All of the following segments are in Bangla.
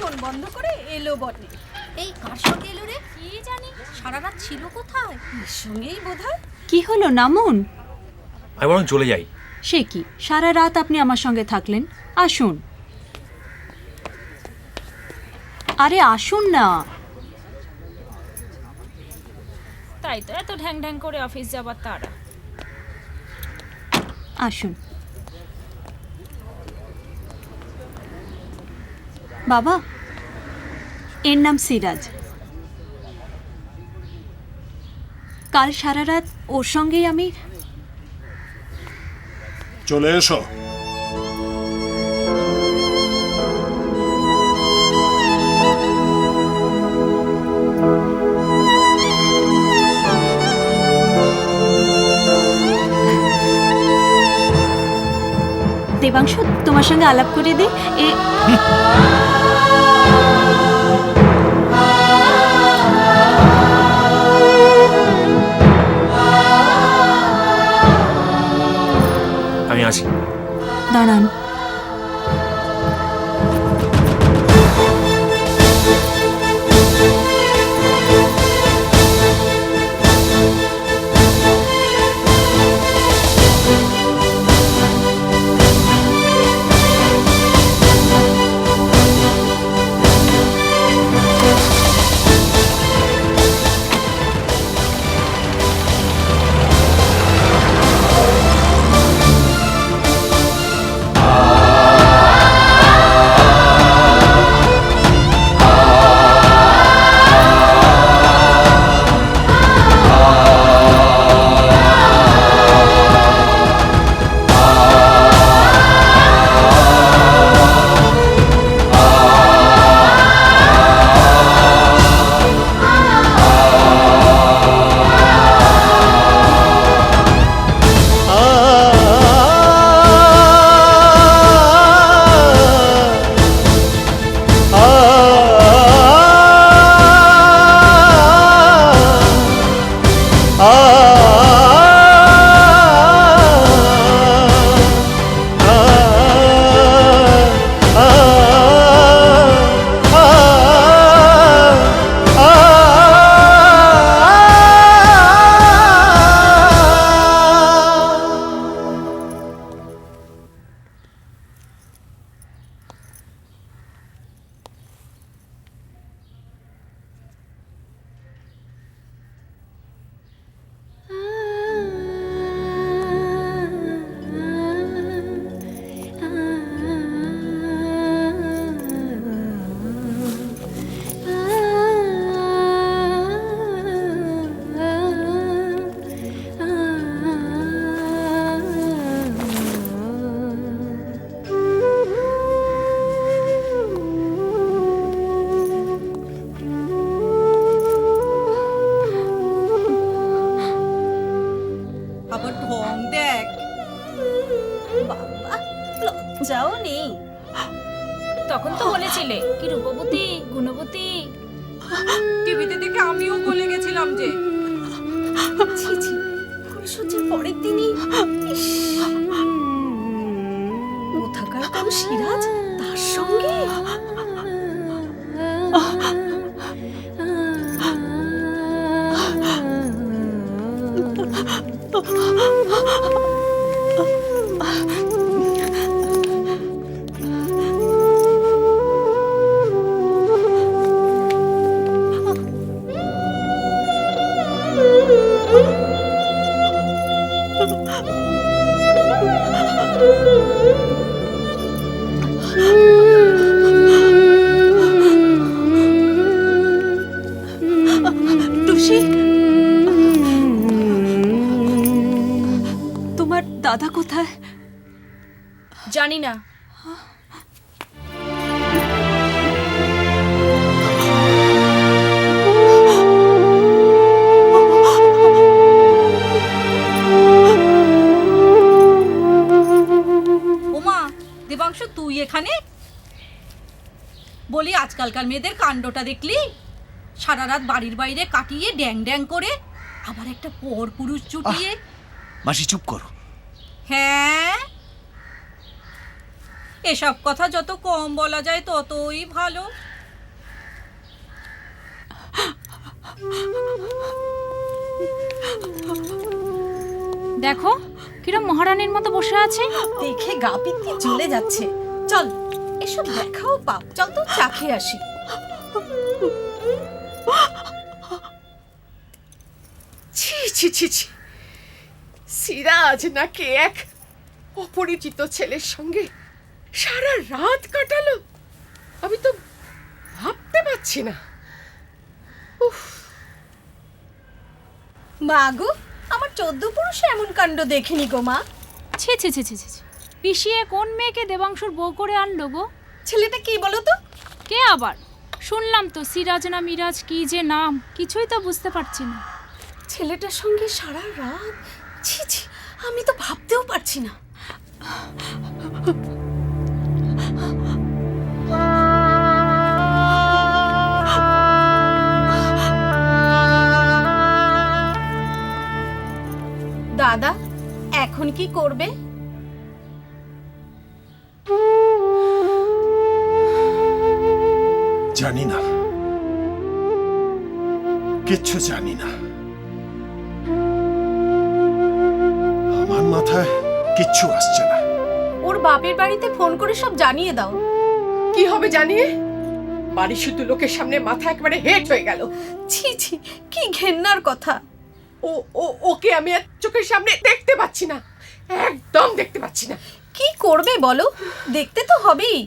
ফোন বন্ধ করে এলো বটে। এই কার সঙ্গে এলো রে? কি জানি, সারা রাত ছিল কোথায়? এর সঙ্গেই বোধহয়। কি হলো নামুন? আমি বরং চলে যাই। সে কি, সারা রাত আপনি আমার সঙ্গে থাকলেন? আসুন। আরে আসুন না। তাই তো এত ঢ্যাং ঢ্যাং করে অফিস যাবার তারা। আসুন বাবা, এর নাম সিরাজ। কাল সারা রাত ওর সঙ্গেই আমি। চলে এসো। দেবাংশু, তোমার সঙ্গে আলাপ করে দে। আমি আসি। দাঁড়ান। আবার ঢং দেখ। বাবা, লজ্জাও নেই। তখন তো বলেছিলে কি রূপবতী গুণবতী। টিভিতে দেখে আমিও বলে গেছিলাম যে। ছি ছি, ফুলসজ্জার পরের দিনই কোথাকার কোন সিরাজ তার সঙ্গে। টুসি, তোমার দাদা কোথায়? জানি না। ওমা, দেবাংশু তুই এখানে? বলি আজকালকার মেয়েদের কাণ্ডটা দেখলি? সারা রাত বাড়ির বাইরে কাটিয়ে ড্যাং ড্যাং করে আবার একটা পর পুরুষ চুটিয়ে। মাসি চুপ করো। হ্যাঁ, এসব কথা যত কম বলা যায় ততই ভালো। দেখো কিরম মহারানীর মতো বসে আছে। দেখে গা পিত্তি জ্বলে যাচ্ছে। চল এসব দেখাও পাপ, চল তো চা খেয়ে আসি। ছি ছি ছি ছি, সিরাজ নাকি এক অপরিচিত ছেলের সঙ্গে সারা রাত কাটালো, আমি তো ভাবতে পারছি না। উফ, মা গো, আমার 14 পুরুষে এমন কাণ্ড দেখিনি গো মা। ছি ছি ছি ছি ছি ছি। পিসিয়ে কোন মেয়েকে দেবাংশুর বউ করে আনলো গো? ছেলেটা কি বলো তো? কে আবার? শুনলাম তো সিরাজ না মিরাজ কি যে নাম, কিছুই তো বুঝতে পারছি না। ছেলেটার সঙ্গে সারা রাত, ছি ছি, আমি তো ভাবতেও পারছি না। দাদা, এখন কি করবে? জানি না, কিচ্ছু জানি না। আমার মাথায় কিচ্ছু আসছে না। ওর বাপের বাড়িতে ফোন করে সব জানিয়ে দাও। কি হবে জানিয়ে? বাড়ি শুধু লোকের সামনে মাথা একেবারে হেট হয়ে গেল। ছি ছি, কি ঘেন্নার কথা। ও ও ওকে আমি আর চোখের সামনে দেখতে পাচ্ছি না, একদম দেখতে পাচ্ছি না। কি করবে বলো? দেখতে তো হবেই।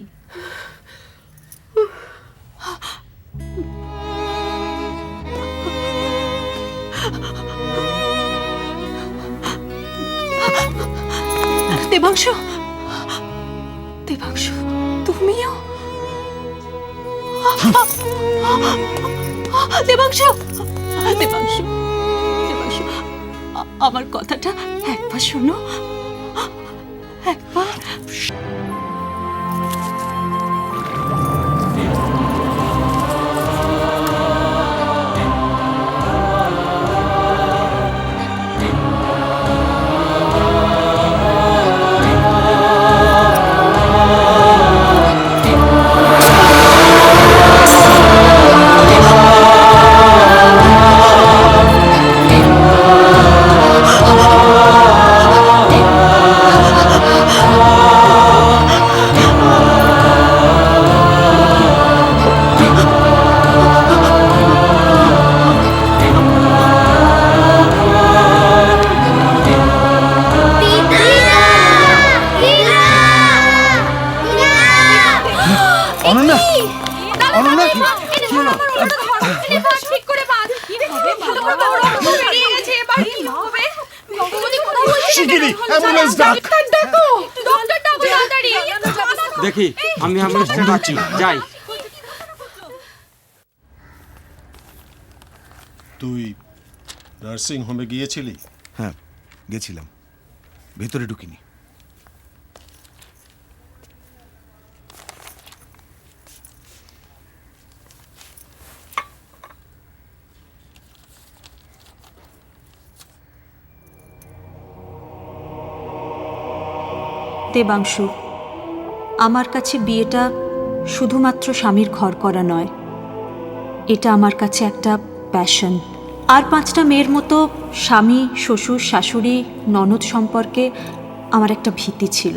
দেবাংশু, দেবাংশু, তুমিও? দেবাংশু, দেবাংশু, দেবাংশু, আমার কথাটা একবার শোনো, একবার। অনন্যা, অনন্যা, কি হলো? ঠিক করে বাঁধ। কি হবে? ভালো করে বাঁধ। বেরিয়ে গেছে, এবার কি হবে? ভগবতী কোথায় বলছিস? শিগগিরই অ্যাম্বুলেন্স ডাক। ডাক্তার ডাকো, তাড়াতাড়ি। দেখি আমি অ্যাম্বুলেন্সটা ডাকছি, যাই। তুই নার্সিং হোমে গিয়েছিলি? হ্যাঁ গেছিলাম, ভেতরে ঢুকিনি। দেবাংশু, আমার কাছে বিয়েটা শুধুমাত্র স্বামীর ঘর করা নয়, এটা আমার কাছে একটা প্যাশন। আর 5টা মেয়ের মতো স্বামী, শ্বশুর, শাশুড়ি, ননদ সম্পর্কে আমার একটা ভীতি ছিল।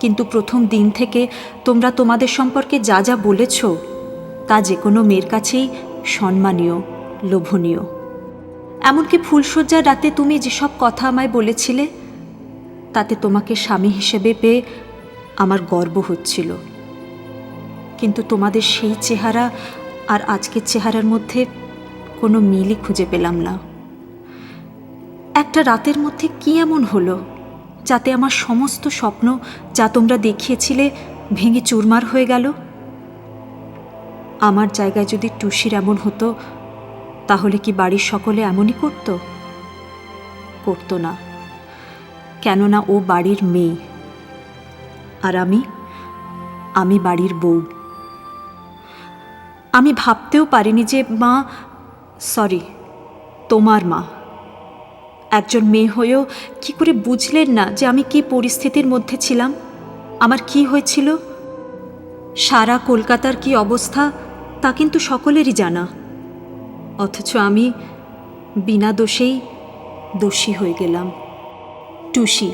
কিন্তু প্রথম দিন থেকে তোমরা তোমাদের সম্পর্কে যা যা বলেছ তা যে কোনো মেয়ের কাছেই সম্মানীয়, লোভনীয়। এমনকি ফুলশয্যার রাতে তুমি যেসব কথা আমায় বলেছিলে তাতে তোমাকে স্বামী হিসেবে পেয়ে আমার গর্ব হচ্ছিল। কিন্তু তোমাদের সেই চেহারা আর আজকের চেহারার মধ্যে কোনো মিলই খুঁজে পেলাম না। একটা রাতের মধ্যে কি এমন হলো যাতে আমার সমস্ত স্বপ্ন যা তোমরা দেখিয়েছিলে ভেঙে চুরমার হয়ে গেল? আমার জায়গায় যদি টুসির এমন হতো তাহলে কি বাড়ির সকলে এমনই করতো? করতো না, কেননা ও বাড়ির মেয়ে আর আমি বাড়ির বউ। আমি ভাবতেও পারিনি যে মা, সরি, তোমার মা একজন মেয়ে হয়েও কি করে বুঝলেন না যে আমি কি পরিস্থিতির মধ্যে ছিলাম, আমার কি হয়েছিল। সারা কলকাতার কি অবস্থা তা কিন্তু সকলেরই জানা। অথচ আমি বিনা দোষেই দোষী হয়ে গেলাম। টুসি,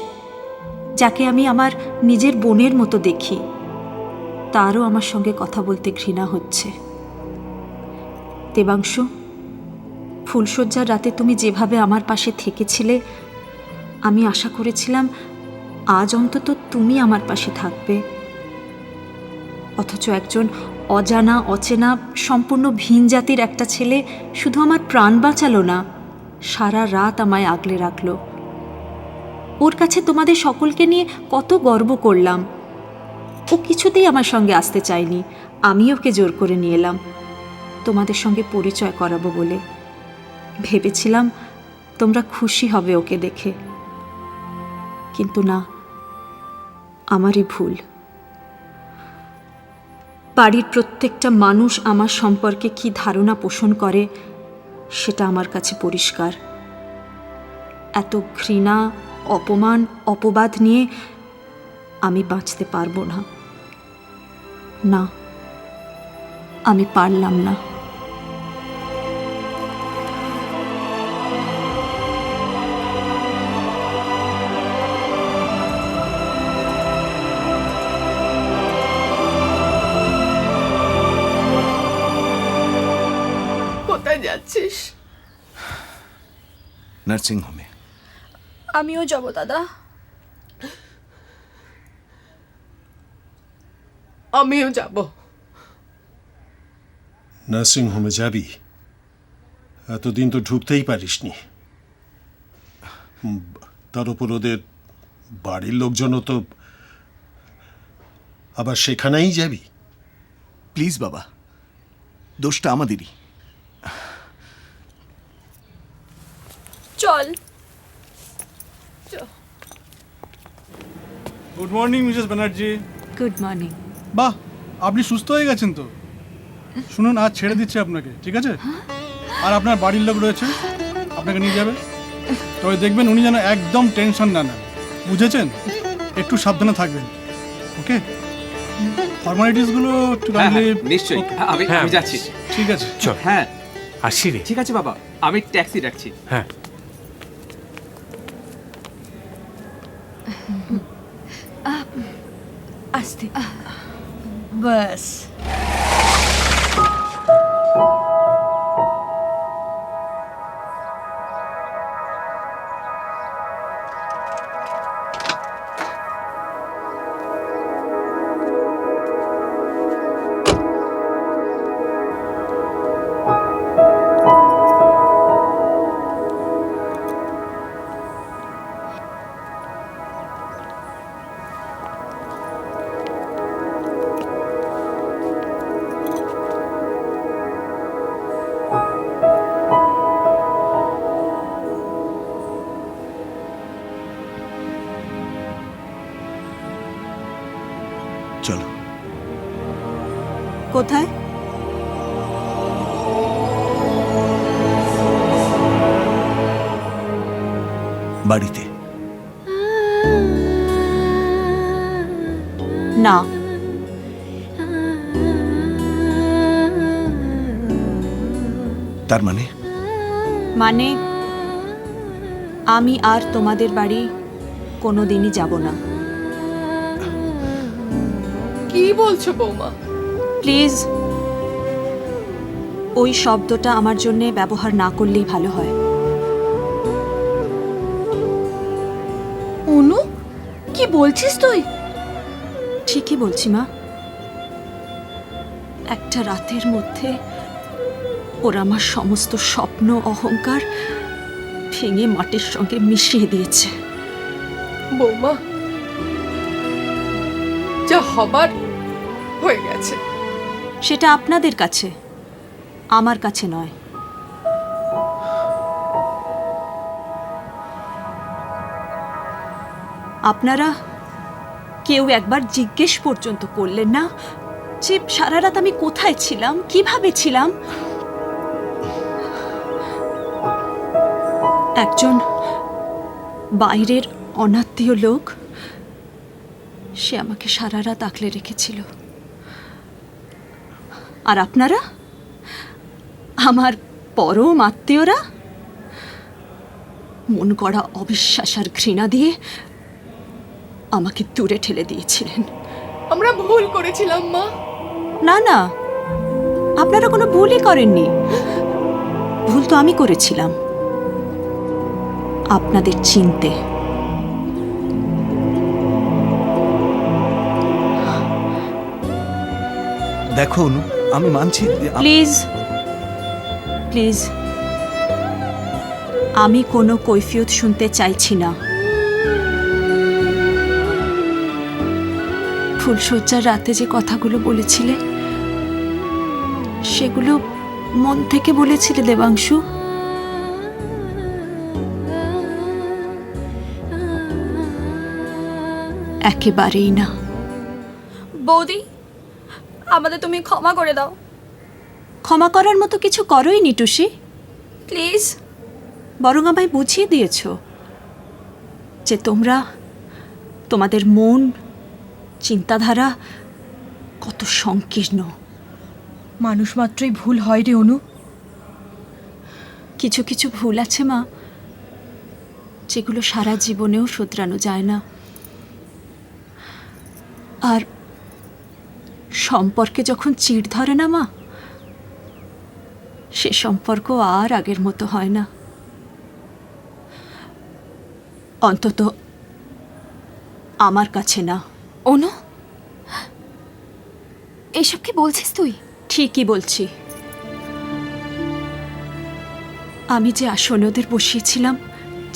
যাকে আমি আমার নিজের বোনের মতো দেখি, তারও আমার সঙ্গে কথা বলতে ঘৃণা হচ্ছে। দেবাংশু, ফুলশয্যার রাতে তুমি যেভাবে আমার পাশে থেকেছিলে, আমি আশা করেছিলাম আজ অন্তত তুমি আমার পাশে থাকবে। অথচ একজন অজানা অচেনা সম্পূর্ণ ভিন জাতির একটা ছেলে শুধু আমার প্রাণ বাঁচালো না, সারা রাত আমায় আগলে রাখলো। ওর কাছে তোমাদের সকলকে নিয়ে কত গর্ব করলাম। ও কিছুতেই আমার সঙ্গে আসতে চায়নি, আমি ওকে জোর করে নিয়ে এলাম তোমাদের সঙ্গে পরিচয় করাবো বলে। ভেবেছিলাম তোমরা খুশি হবে ওকে দেখে, কিন্তু না, আমারই ভুল। বাড়ির প্রত্যেকটা মানুষ আমার সম্পর্কে কি ধারণা পোষণ করে সেটা আমার কাছে পরিষ্কার। এত ঘৃণা, অপমান, অপবাদ নিয়ে আমি বাঁচতে পারবো না। না, আমি পারলাম না। কোথায় যাচ্ছিস? নার্সিং হোমে। আমিও যাব দাদা। আমিও যাব। নার্সিং হোমে যাবি? এতদিন তো ঢুকতেই পারিসনি। তার উপর ওদের বাড়ির লোকজনও তো, আবার সেখানেই যাবি? প্লিজ বাবা, দোষটা আমাদেরই। চল। Good morning Mrs Banerjee. Good morning. বাহ, আপনি সুস্থ হয়ে গেছেন তো? শুনুন, আজ ছেড়ে দিচ্ছে আপনাকে, ঠিক আছে? আর আপনার বাড়ির লোক রয়েছে, আপনাকে নিয়ে যাবে। তবে দেখবেন উনি যেন একদম টেনশন না নেন, বুঝেছেন? একটু সাবধানে থাকবেন, ওকে? ফর্মালিটিসগুলো একটু কাইন্ডলি। নিশ্চয়ই, আমি যাচ্ছি। ঠিক আছে, চল। হ্যাঁ আসছি রে। ঠিক আছে বাবা, আমি ট্যাক্সি ডাকছি। হ্যাঁ, আস্তে, বাস। চলো। কোথায়? বাড়িতে। না, তার মানে? মানে আমি আর তোমাদের বাড়ি কোনোদিনই যাব না। কি বলছো বৌমা? প্লিজ, ওই শব্দটা আমার জন্যে ব্যবহার না করলেই ভালো হয়। অনু, কি বলছিস তুই? ঠিকই বলছি মা। একটা রাতের মধ্যে ওরা আমার সমস্ত স্বপ্ন, অহংকার ভেঙে মাটির সঙ্গে মিশিয়ে দিয়েছে। বৌমা, যা হবার হয়ে গেছে। সেটা আপনাদের কাছে, আমার কাছে নয়। আপনারা কেউ একবার জিজ্ঞেস পর্যন্ত করলেন না যে সারা রাত আমি কোথায় ছিলাম, কিভাবে ছিলাম। একজন বাইরের অনাত্মীয় লোক সে আমাকে সারা রাত আগলে রেখেছিল। আর আপনারা আমার পরম আত্মীয়রা মন গড়া অবিশ্বাস আর ঘৃণা দিয়ে আমাকে দূরে ঠেলে দিয়েছিলেন। আমরা ভুল করেছিলাম মা। না না, আপনারা কোনো ভুলই করেননি। ভুল তো আমি করেছিলাম, আপনাদের চিনতে। দেখো অনু, আমি মানছি প্লিজ প্লিজ, আমি কোনো কৈফিয়ত শুনতে চাইছি না। ফুলশয্যার রাতে যে কথাগুলো বলেছিলে সেগুলো মন থেকে বলেছিলে দেবাংশু? একেবারেই না। বৌদি, আমাদের তুমি ক্ষমা করে দাও ক্ষমা করার মতো কিছু করোই নি টুসি, প্লিজ। বরং আমায় বুঝিয়ে দিয়েছ যে তোমরা, তোমাদের মন চিন্তাধারা কত সংকীর্ণ। মানুষ মাত্রই ভুল হয় রে অনু। কিছু কিছু ভুল আছে মা, যেগুলো সারা জীবনেও শুধরানো যায় না। আর সম্পর্কে যখন চিড় ধরে না মা, সে সম্পর্ক আর আগের মতো হয় না। অন্তত আমার কাছে না। অনু, এসব কি বলছিস তুই? ঠিকই বলছি। আমি যে আসলে ওদের বসিয়েছিলাম,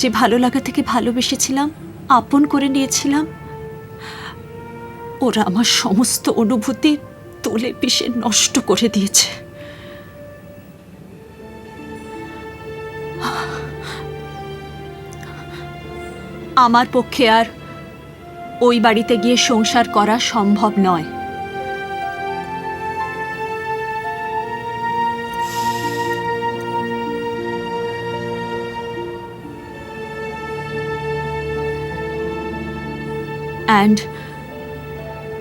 যে ভালো লাগা থেকে ভালোবেসেছিলাম, আপন করে নিয়েছিলাম, ওরা আমার সমস্ত অনুভূতি তোলে পিষে নষ্ট করে দিয়েছে। আমার পক্ষে আর ওই বাড়িতে গিয়ে সংসার করা সম্ভব নয়। And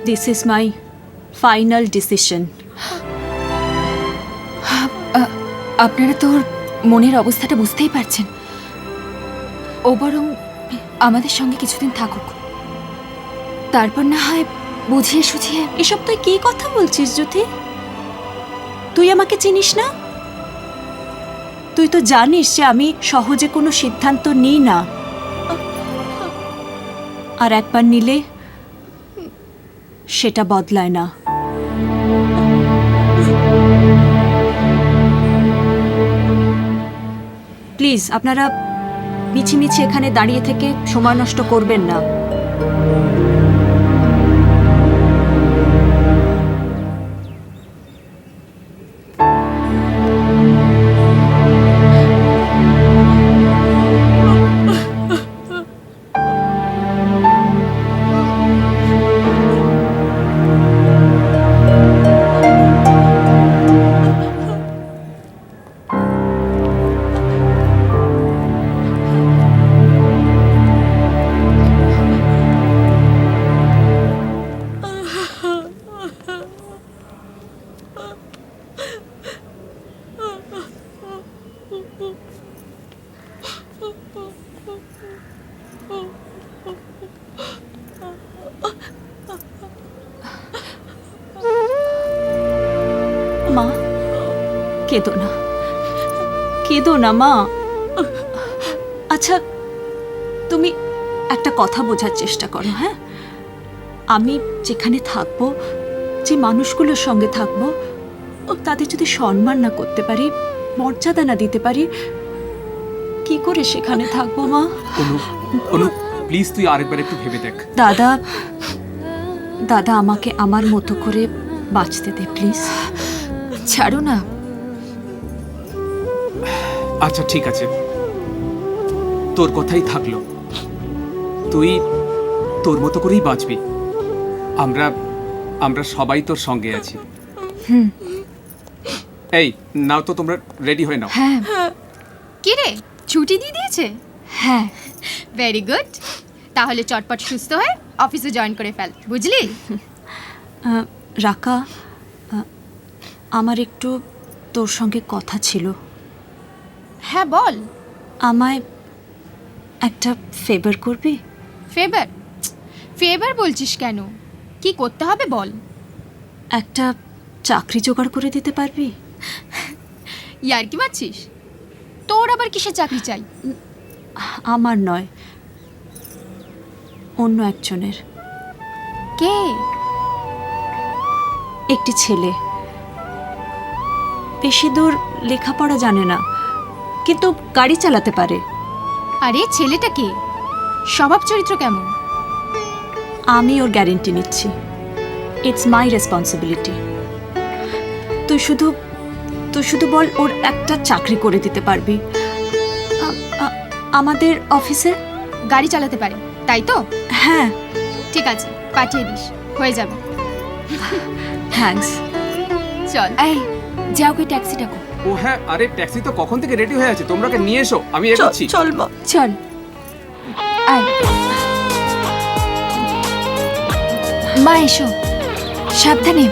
this is my final decision. আপনারা তো ওর মনের অবস্থাটা বুঝতেই পারছেন। ও বরং আমাদের সঙ্গে কিছুদিন থাকুক, তারপর না হয় বুঝিয়ে সুঝিয়ে। এসব তুই কি কথা বলছিস জ্যোতি? তুই আমাকে চিনিস না? তুই তো জানিস যে আমি সহজে কোনো সিদ্ধান্ত নিই না, আর একবার নিলে সেটা বদলায় না। প্লিজ আপনারা মিছিমিছি এখানে দাঁড়িয়ে থেকে সময় নষ্ট করবেন না। মা, কেঁদো না, কেঁদো না মা। আচ্ছা, তুমি একটা কথা বোঝার চেষ্টা করো। হ্যাঁ, আমি যেখানে থাকবো, যে মানুষগুলোর সঙ্গে থাকবো, তাদের যদি সম্মান না করতে পারি, মর্যাদা না দিতে পারি, কি করে সেখানে থাকবো মা? অনু, অনু প্লিজ তুই আরেকবার একটু ভেবে দেখ। দাদা, দাদা আমাকে আমার মতো করে বাঁচতে দে প্লিজ। ছাড়ো না। আচ্ছা ঠিক আছে, তোর কথাই থাকলো। তুই তোর মতো করেই বাঁচবি। আমরা আমরা সবাই তোর সঙ্গে আছি। এই নাও তো, তোমরা রেডি হয়ে নাও। হ্যাঁ। কি রে, ছুটি দিয়ে দিয়েছে? হ্যাঁ, ভেরি গুড। তাহলে চটপট সুস্থ হয়ে অফিসে জয়েন করে ফেল, বুঝলি? রাকা, আমার একটু তোর সঙ্গে কথা ছিল। হ্যাঁ বল। আমায় একটা ফেভার করবি? ফেভার? ফেভার বলছিস কেন? কি করতে হবে বল। একটা চাকরি জোগাড় করে দিতে পারবি? ইয়ার কি মারছিস? তোর আবার কিসের চাকরি চাই? আমার নয়, অন্য একজনের। কে? একটি ছেলে, বেশি দূর লেখাপড়া জানে না, কিন্তু গাড়ি চালাতে পারে। আরে ছেলেটা কে? স্বভাব চরিত্র কেমন? আমি ওর গ্যারেন্টি নিচ্ছি। It's my responsibility. তুই শুধু বল ওর একটা চাকরি করে দিতে পারবি আমাদের অফিসে। গাড়ি চালাতে পারে তাই তো? হ্যাঁ। ঠিক আছে, পাঠিয়ে দিস, হয়ে যাবে। থ্যাঙ্কস। চল। এই যাও গিয়ে ট্যাক্সি ডাকো। ও হ্যাঁ, আরে ট্যাক্সি তো কখন থেকে রেডি হয়ে আছে, তোমরা ওকে নিয়ে এসো, আমি এগোচ্ছি। চল মা। চল আয় মা, এসো, সাবধানে।